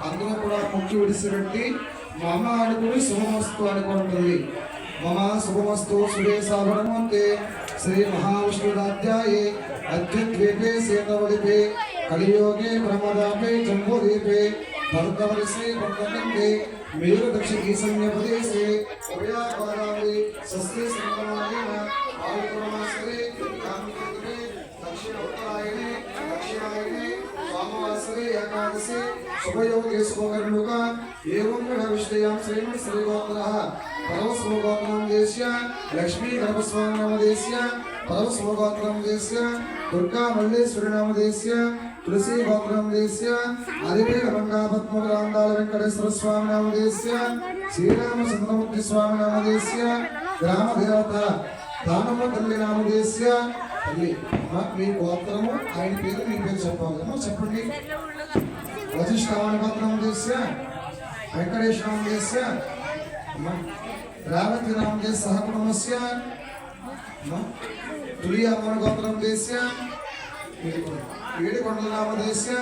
అందరూ కూడా ముక్కి విడిసిపెట్టి మమ అనుకుని శుభమస్తు అనుకుంటుంది. మమ శుభమస్తు శుభే సాభరమంతే శ్రీ మహావిష్ణురాధ్యాయే అద్యుద్వీపే సేతవలిపే కలియోగే బ్రహ్మదాపే జంబూదీపే భరతవర్షే భక్తంతే మేరు దక్ష ఈశాన్య ప్రదేశే ఉభయాకారాలి స్వస్తి సంగమాయేన ఆయుర్మాసరే కామికేతునే దక్షిణ ఉత్తరాయణే దక్షిణాయనే వామవాసరే ఏకాదశి శుభయోగే శుభకర్ణుక ఏవం విష్ణయాం శ్రీమన్ శ్రీగోత్రః పరమస్వగోత్రం దేశ్య లక్ష్మీ గర్భస్వామి నామదేశ్య పరమస్వగోత్రం దేశ్య దుర్గా మల్లేశ్వరి నామదేశ్య तुलसी गोत्रम देस्य आदिपे गंगा पद्मग्रांडाल वेंकटेश्वर स्वामी नाम देस्य श्रीरामचंद्रमूर्ति स्वामी नाम देस्य ग्राम देवता दानव तल्ली नाम देस्य तल्ली మీ గోత్రము ఆయన పేరు మీ పేరు చెప్పాలి చెప్పండి వశిష్ఠావన గోత్రం దేस्य వెంకటేశ నామ దేस्य రావతి నామ దేశ సహకుటుంబస్య तुलिया गोत्रम देस्य ఏడుకొండల నామ దేశ్య